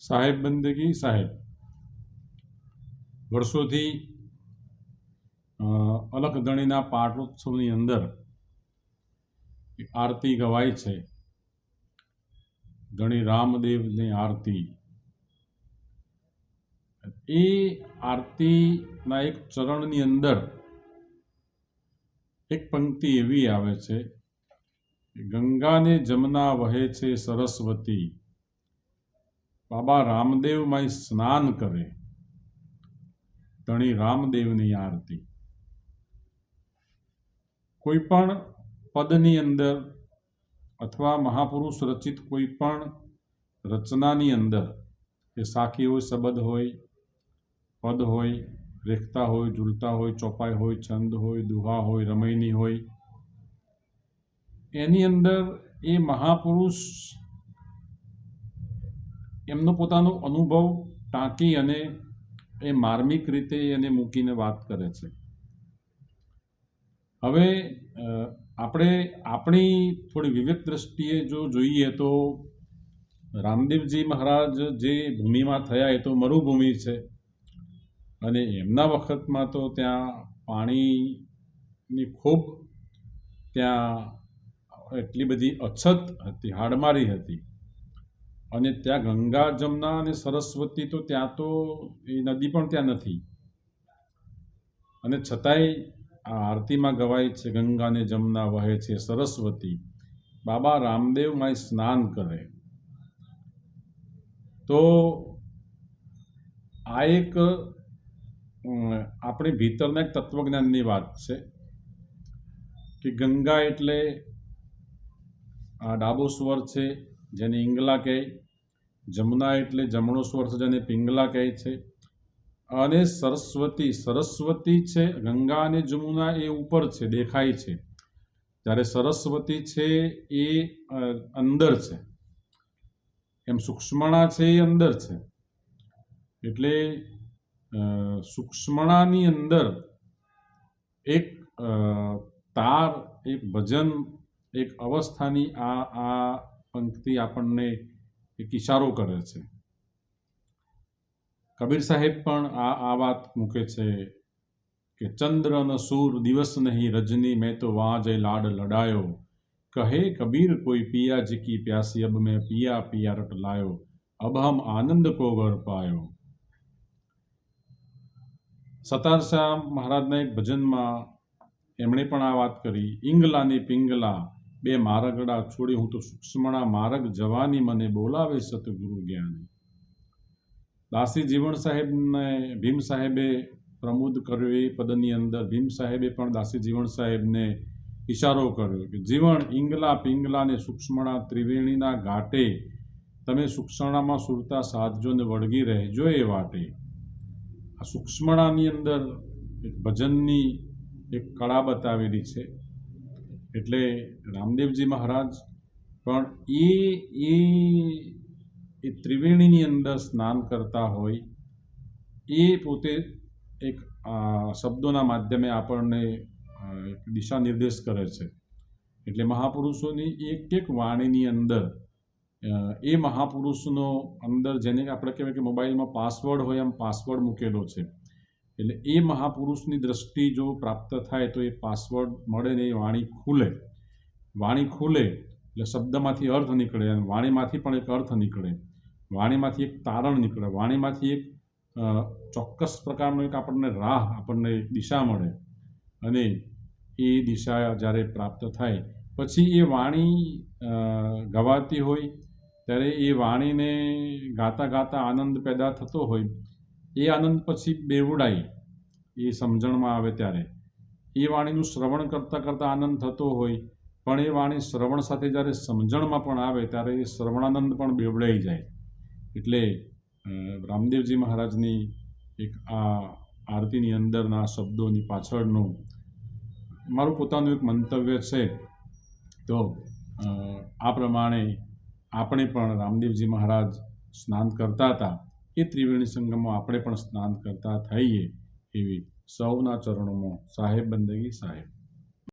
સાહેબ બંદગી સાહેબ વર્ષોથી અલખધણીના પાટોત્સવની અંદર આરતી ગવાય છે. ધણી રામદેવની આરતી. એ આરતીના એક ચરણની અંદર એક પંક્તિ એવી આવે છે, ગંગાને જમના વહે છે સરસ્વતી, બાબા રામદેવ માય સ્નાન કરે, ધણી રામદેવની આરતી. કોઈ પણ પદની અંદર અથવા મહાપુરુષ રચિત કોઈ પણ રચનાની અંદર એ સાખી હોય, શબદ હોય, પદ હોય, રેખતા હોય, ઝૂલતા હોય, ચોપાઈ હોય, છંદ હોય, દુહા હોય, રમૈની હોય, એની અંદર એ મહાપુરુષ એમનો પોતાનો અનુભવ ટાંકી અને એ માર્મિક રીતે એને મૂકીને વાત કરે છે. હવે આપણે આપણી થોડી વિવેક દ્રષ્ટિએ જો જોઈએ તો રામદેવજી મહારાજ જે ભૂમિમાં થયા એ તો મરુભૂમિ છે અને એમના વખતમાં તો ત્યાં પાણીની ખૂબ ત્યાં એટલી બધી અછત હતી, હાડમારી હતી. અને ત્યાં ગંગા, જમના અને સરસ્વતી તો ત્યાં તો એ નદી પણ ત્યાં નથી. અને છતાંય આ આરતીમાં ગવાય છે, ગંગાને જમના વહે છે સરસ્વતી, બાબા રામદેવ માય સ્નાન કરે. તો આ એક આપણી ભીતરના એક તત્વજ્ઞાનની વાત છે કે ગંગા એટલે આ ડાબો સ્વર છે જેને ઈંગલા કહે, જમના એટલે જમણો સ્વર છે જેને પિંગલા કહે છે, અને સરસ્વતી છે. ગંગા અને જમુના એ ઉપર છે, દેખાય છે, જ્યારે સરસ્વતી છે એ અંદર છે. એમ સૂક્ષ્મણા છે એ અંદર છે. એટલે સૂક્ષ્મણાની અંદર એક તાર, એક ભજન, એક અવસ્થાની આ પંક્તિ આપણને એક ઇશારો કરે છે. કબીર સાહેબ પણ આ વાત મૂકે છે કે ચંદ્ર ન સૂર દિવસ નહીં રજની, મેં તો વહાં જય લાડ લડાયો, કહે કબીર કોઈ પિયા જી કી પ્યાસી, અબ મેં પિયા પિયા રટ લાયો, અબ હમ આનંદ કો ઘર પાયો. સતારશા મહારાજના એક ભજનમાં એમણે પણ આ વાત કરી, ઈંગલા ને પિંગલા બે મારગડા છોડી, હું તો સૂક્ષ્મણા માર્ગ જવાની, મને બોલાવે સતગુરુ જ્ઞાની. દાસી જીવણ સાહેબને ભીમ સાહેબે પ્રમુદ કર્યો એ પદની અંદર ભીમ સાહેબે પણ દાસી જીવણ સાહેબને ઇશારો કર્યો કે જીવણ ઈંગલા પિંગલા ને સૂક્ષ્મણા ત્રિવેણીના ઘાટે, તમે સૂક્ષ્મણામાં સુરતા સાધજો ને વળગી રહેજો એ વાટે. આ સૂક્ષ્મણાની અંદર એક ભજનની એક કળા બતાવેલી છે. એટલે રામદેવજી મહારાજ પણ એ ત્રિવેણીની અંદર સ્નાન કરતા હોય, એ પોતે એક શબ્દોના માધ્યમે આપણને દિશા નિર્દેશ કરે છે. એટલે મહાપુરુષોની એક વાણીની અંદર એ મહાપુરુષનો અંદર જેને આપણે કહેવાય કે મોબાઈલમાં પાસવર્ડ હોય એમ પાસવર્ડ મૂકેલો છે. એટલે એ મહાપુરુષની દ્રષ્ટિ જો પ્રાપ્ત થાય તો એ પાસવર્ડ મળે ને એ વાણી ખુલે. વાણી ખુલે એટલે શબ્દમાંથી અર્થ નીકળે અને વાણીમાંથી પણ એક અર્થ નીકળે, વાણીમાંથી એક તારણ નીકળે, વાણીમાંથી એક ચોક્કસ પ્રકારનો એક આપણને રાહ, આપણને દિશા મળે. અને એ દિશા જ્યારે પ્રાપ્ત થાય પછી એ વાણી ગવાતી હોય ત્યારે એ વાણીને ગાતા ગાતા આનંદ પેદા થતો હોય, એ આનંદ પછી બેવડાય એ સમજણમાં આવે ત્યારે એ વાણીનું શ્રવણ કરતાં કરતાં આનંદ થતો હોય, પણ એ વાણી શ્રવણ સાથે જ્યારે સમજણમાં પણ આવે ત્યારે એ શ્રવણાનંદ પણ બેવડાઈ જાય. એટલે રામદેવજી મહારાજની એક આ આરતીની અંદરના શબ્દોની પાછળનું મારું પોતાનું એક મંતવ્ય છે. તો આ પ્રમાણે આપણે પણ રામદેવજી મહારાજ સ્નાન કરતા હતા એ ત્રિવેણી સંગમમાં આપણે પણ સ્નાન કરતા થઈએ એવી સૌના ચરણોમાં સાહેબ બંદગી સાહેબ.